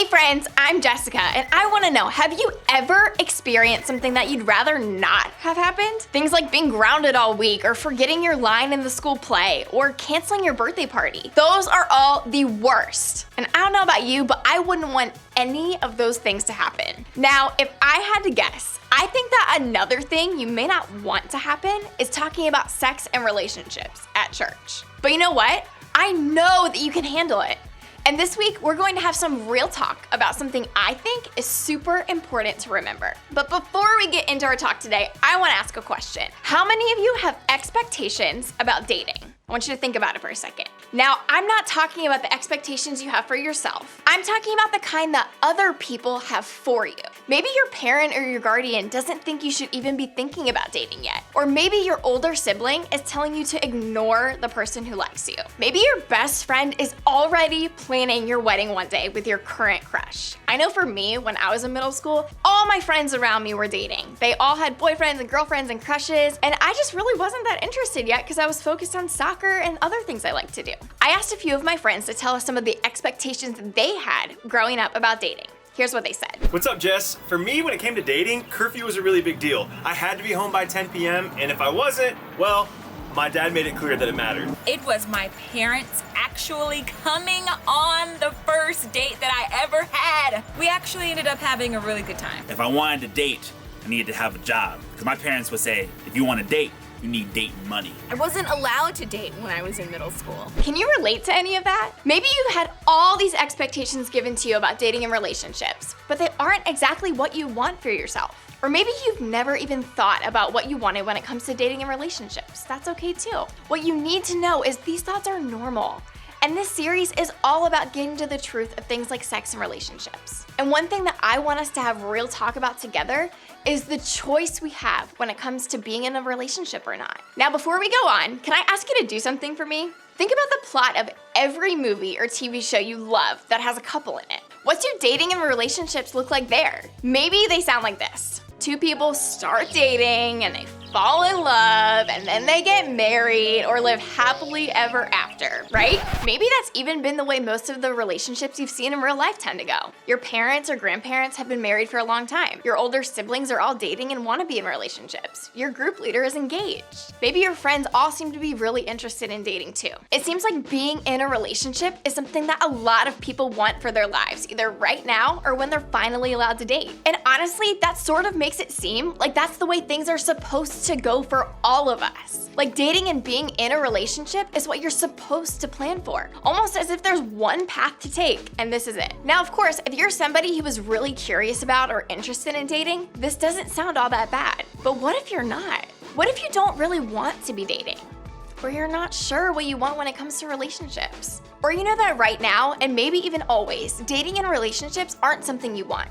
Hey friends, I'm Jessica, and I want to know, have you ever experienced something that you'd rather not have happened? Things like being grounded all week, or forgetting your line in the school play, or canceling your birthday party. Those are all the worst. And I don't know about you, but I wouldn't want any of those things to happen. Now, if I had to guess, I think that another thing you may not want to happen is talking about sex and relationships at church. But you know what? I know that you can handle it. And this week, we're going to have some real talk about something I think is super important to remember. But before we get into our talk today, I want to ask a question. How many of you have expectations about dating? I want you to think about it for a second. Now, I'm not talking about the expectations you have for yourself. I'm talking about the kind that other people have for you. Maybe your parent or your guardian doesn't think you should even be thinking about dating yet. Or maybe your older sibling is telling you to ignore the person who likes you. Maybe your best friend is already planning your wedding one day with your current crush. I know for me, when I was in middle school, all my friends around me were dating. They all had boyfriends and girlfriends and crushes, and I just really wasn't that interested yet because I was focused on soccer and other things I like to do. I asked a few of my friends to tell us some of the expectations they had growing up about dating. Here's what they said. What's up, Jess? For me, when it came to dating, curfew was a really big deal. I had to be home by 10 p.m., and if I wasn't, well, my dad made it clear that it mattered. It was my parents actually coming on the first date that I ever had. We actually ended up having a really good time. If I wanted to date, I needed to have a job. Because my parents would say, if you want to date, you need dating money. I wasn't allowed to date when I was in middle school. Can you relate to any of that? Maybe you had all these expectations given to you about dating and relationships, but they aren't exactly what you want for yourself. Or maybe you've never even thought about what you wanted when it comes to dating and relationships. That's okay too. What you need to know is these thoughts are normal. And this series is all about getting to the truth of things like sex and relationships. And one thing that I want us to have real talk about together is the choice we have when it comes to being in a relationship or not. Now, before we go on, can I ask you to do something for me? Think about the plot of every movie or TV show you love that has a couple in it. What's your dating and relationships look like there? Maybe they sound like this. Two people start dating and they fall in love and then they get married or live happily ever after, right? Maybe that's even been the way most of the relationships you've seen in real life tend to go. Your parents or grandparents have been married for a long time. Your older siblings are all dating and want to be in relationships. Your group leader is engaged. Maybe your friends all seem to be really interested in dating too. It seems like being in a relationship is something that a lot of people want for their lives, either right now or when they're finally allowed to date. And honestly, that sort of makes it seem like that's the way things are supposed to go for all of us. Like dating and being in a relationship is what you're supposed to plan for. Almost as if there's one path to take, and this is it. Now, of course, if you're somebody who is really curious about or interested in dating, this doesn't sound all that bad. But what if you're not? What if you don't really want to be dating? Or you're not sure what you want when it comes to relationships? Or you know that right now, and maybe even always, dating and relationships aren't something you want.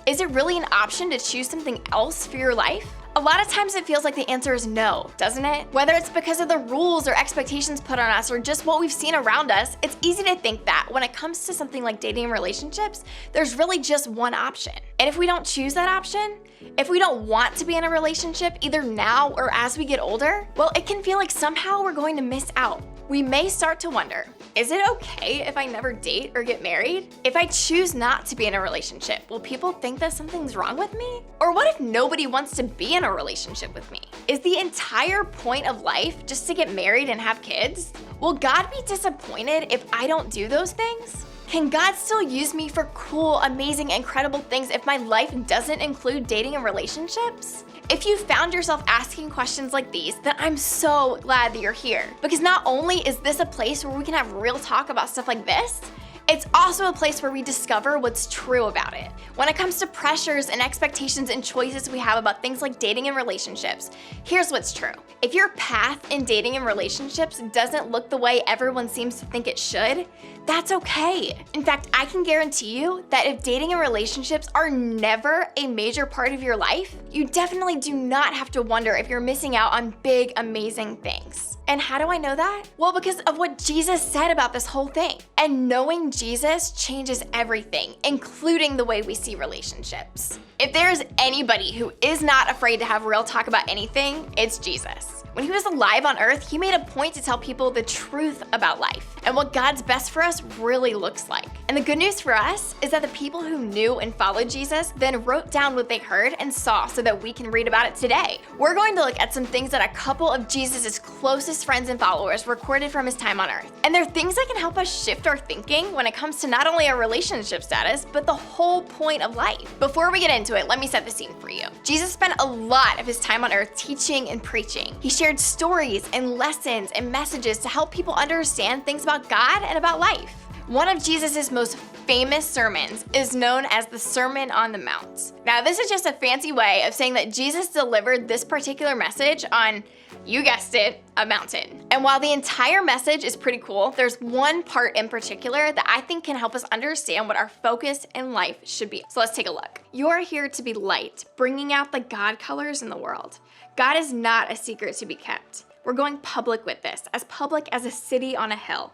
Is it really an option to choose something else for your life? A lot of times it feels like the answer is no, doesn't it? Whether it's because of the rules or expectations put on us or just what we've seen around us, it's easy to think that when it comes to something like dating and relationships, there's really just one option. And if we don't choose that option, if we don't want to be in a relationship either now or as we get older, well, it can feel like somehow we're going to miss out. We may start to wonder, is it okay if I never date or get married? If I choose not to be in a relationship, will people think that something's wrong with me? Or what if nobody wants to be in a relationship with me? Is the entire point of life just to get married and have kids? Will God be disappointed if I don't do those things? Can God still use me for cool, amazing, incredible things if my life doesn't include dating and relationships? If you found yourself asking questions like these, then I'm so glad that you're here. Because not only is this a place where we can have real talk about stuff like this, it's also a place where we discover what's true about it. When it comes to pressures and expectations and choices we have about things like dating and relationships, here's what's true. If your path in dating and relationships doesn't look the way everyone seems to think it should, that's okay. In fact, I can guarantee you that if dating and relationships are never a major part of your life, you definitely do not have to wonder if you're missing out on big, amazing things. And how do I know that? Well, because of what Jesus said about this whole thing. And knowing Jesus changes everything, including the way we see relationships. If there's anybody who is not afraid to have real talk about anything, it's Jesus. When he was alive on earth, he made a point to tell people the truth about life and what God's best for us really looks like. And the good news for us is that the people who knew and followed Jesus then wrote down what they heard and saw so that we can read about it today. We're going to look at some things that a couple of Jesus' closest friends and followers recorded from his time on earth. And they're things that can help us shift our thinking when it comes to not only our relationship status, but the whole point of life. Before we get into it, let me set the scene for you. Jesus spent a lot of his time on earth teaching and preaching. He shared stories and lessons and messages to help people understand things about God and about life. One of Jesus' most famous sermons is known as the Sermon on the Mount. Now, this is just a fancy way of saying that Jesus delivered this particular message on, you guessed it, a mountain. And while the entire message is pretty cool, there's one part in particular that I think can help us understand what our focus in life should be. So let's take a look. You're here to be light, bringing out the God colors in the world. God is not a secret to be kept. We're going public with this, as public as a city on a hill.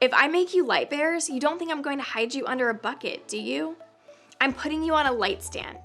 If I make you light bearers, you don't think I'm going to hide you under a bucket, do you? I'm putting you on a light stand.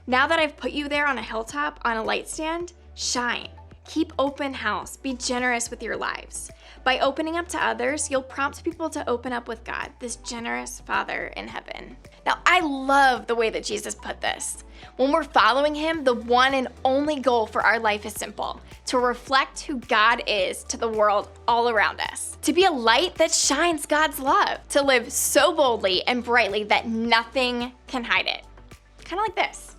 Now that I've put you there on a hilltop, on a light stand, shine. Keep open house. Be generous with your lives. By opening up to others, you'll prompt people to open up with God, this generous Father in heaven. Now, I love the way that Jesus put this. When we're following him, the one and only goal for our life is simple: to reflect who God is to the world all around us. To be a light that shines God's love. To live so boldly and brightly that nothing can hide it. Kind of like this.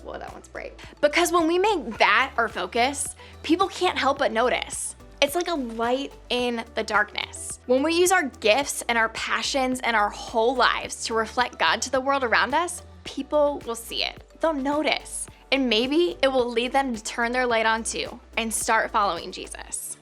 Whoa, that one's bright. Because when we make that our focus, people can't help but notice. It's like a light in the darkness. When we use our gifts and our passions and our whole lives to reflect God to the world around us, people will see it. They'll notice. And maybe it will lead them to turn their light on too and start following Jesus.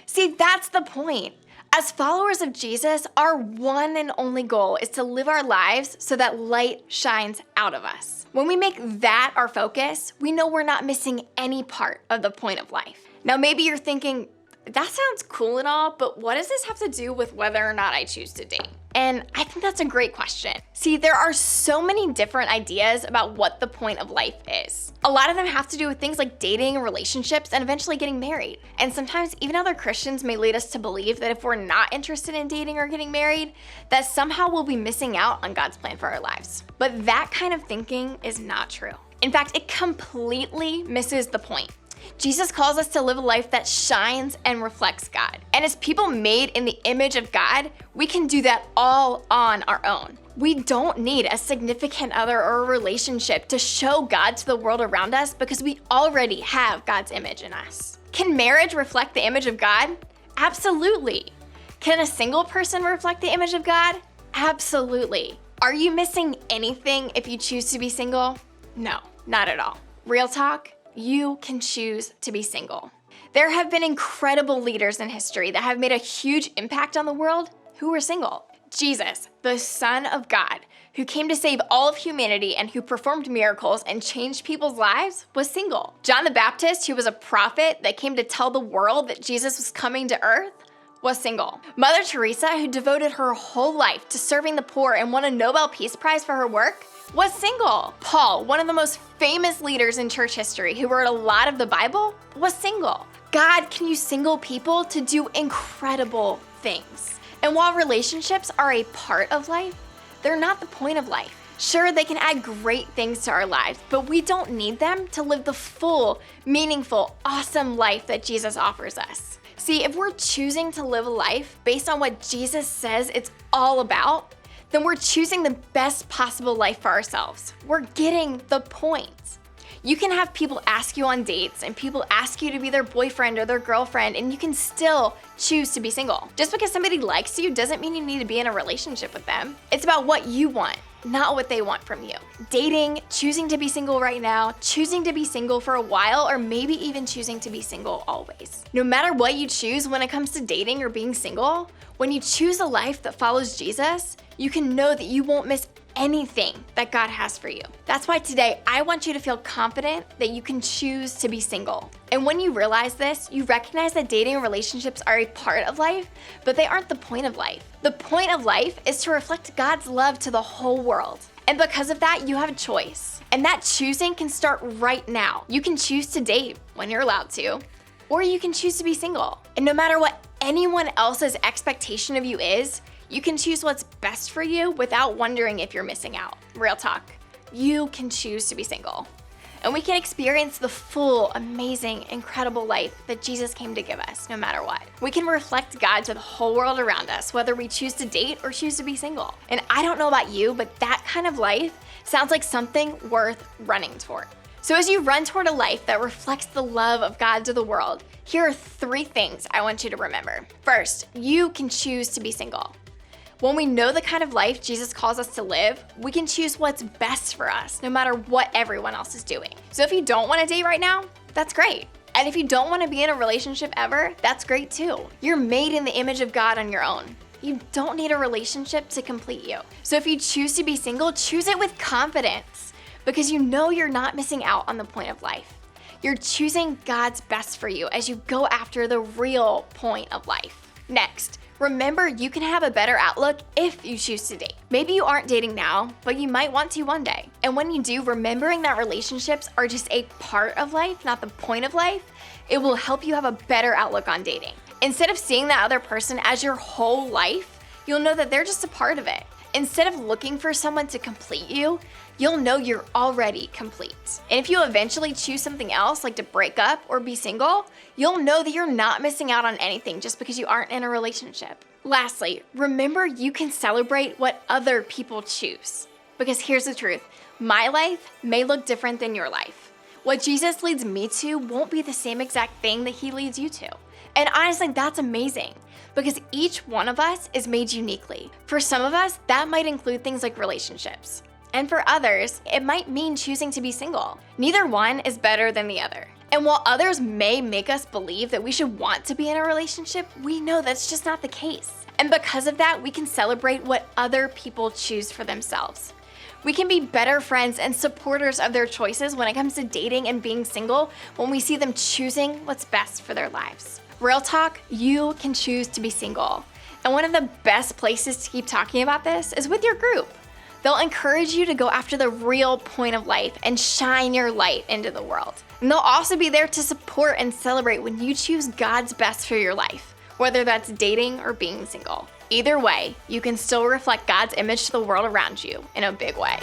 See, that's the point. As followers of Jesus, our one and only goal is to live our lives so that light shines out of us. When we make that our focus, we know we're not missing any part of the point of life. Now, maybe you're thinking, that sounds cool and all, but what does this have to do with whether or not I choose to date? And I think that's a great question. See, there are so many different ideas about what the point of life is. A lot of them have to do with things like dating and relationships and eventually getting married. And sometimes even other Christians may lead us to believe that if we're not interested in dating or getting married, that somehow we'll be missing out on God's plan for our lives. But that kind of thinking is not true. In fact, it completely misses the point. Jesus calls us to live a life that shines and reflects God. And as people made in the image of God, we can do that all on our own. We don't need a significant other or a relationship to show God to the world around us because we already have God's image in us. Can marriage reflect the image of God? Absolutely. Can a single person reflect the image of God? Absolutely. Are you missing anything if you choose to be single? No, not at all. Real talk. You can choose to be single. There have been incredible leaders in history that have made a huge impact on the world who were single. Jesus, the Son of God, who came to save all of humanity and who performed miracles and changed people's lives, was single. John the Baptist, who was a prophet that came to tell the world that Jesus was coming to earth, was single. Mother Teresa, who devoted her whole life to serving the poor and won a Nobel Peace Prize for her work, was single. Paul, one of the most famous leaders in church history who wrote a lot of the Bible, was single. God can use single people to do incredible things. And while relationships are a part of life, they're not the point of life. Sure, they can add great things to our lives, but we don't need them to live the full, meaningful, awesome life that Jesus offers us. See, if we're choosing to live a life based on what Jesus says it's all about, then we're choosing the best possible life for ourselves. We're getting the point. You can have people ask you on dates and people ask you to be their boyfriend or their girlfriend, and you can still choose to be single. Just because somebody likes you doesn't mean you need to be in a relationship with them. It's about what you want, not what they want from you. Dating, choosing to be single right now, choosing to be single for a while, or maybe even choosing to be single always. No matter what you choose when it comes to dating or being single, when you choose a life that follows Jesus, you can know that you won't miss anything that God has for you. That's why today I want you to feel confident that you can choose to be single. And when you realize this, you recognize that dating and relationships are a part of life, but they aren't the point of life. The point of life is to reflect God's love to the whole world. And because of that, you have a choice. And that choosing can start right now. You can choose to date when you're allowed to, or you can choose to be single. And no matter what anyone else's expectation of you is, you can choose what's best for you without wondering if you're missing out. Real talk. You can choose to be single. And we can experience the full, amazing, incredible life that Jesus came to give us, no matter what. We can reflect God to the whole world around us, whether we choose to date or choose to be single. And I don't know about you, but that kind of life sounds like something worth running toward. So as you run toward a life that reflects the love of God to the world, here are 3 things I want you to remember. First, you can choose to be single. When we know the kind of life Jesus calls us to live, we can choose what's best for us, no matter what everyone else is doing. So if you don't want to date right now, that's great. And if you don't want to be in a relationship ever, that's great too. You're made in the image of God on your own. You don't need a relationship to complete you. So if you choose to be single, choose it with confidence, because you know you're not missing out on the point of life. You're choosing God's best for you as you go after the real point of life. Next, remember, you can have a better outlook if you choose to date. Maybe you aren't dating now, but you might want to one day. And when you do, remembering that relationships are just a part of life, not the point of life, it will help you have a better outlook on dating. Instead of seeing that other person as your whole life, you'll know that they're just a part of it. Instead of looking for someone to complete you, you'll know you're already complete. And if you eventually choose something else, like to break up or be single, you'll know that you're not missing out on anything just because you aren't in a relationship. Lastly, remember you can celebrate what other people choose. Because here's the truth, my life may look different than your life. What Jesus leads me to won't be the same exact thing that he leads you to. And honestly, that's amazing, because each one of us is made uniquely. For some of us, that might include things like relationships. And for others, it might mean choosing to be single. Neither one is better than the other. And while others may make us believe that we should want to be in a relationship, we know that's just not the case. And because of that, we can celebrate what other people choose for themselves. We can be better friends and supporters of their choices when it comes to dating and being single when we see them choosing what's best for their lives. Real talk, you can choose to be single. And one of the best places to keep talking about this is with your group. They'll encourage you to go after the real point of life and shine your light into the world. And they'll also be there to support and celebrate when you choose God's best for your life, whether that's dating or being single. Either way, you can still reflect God's image to the world around you in a big way.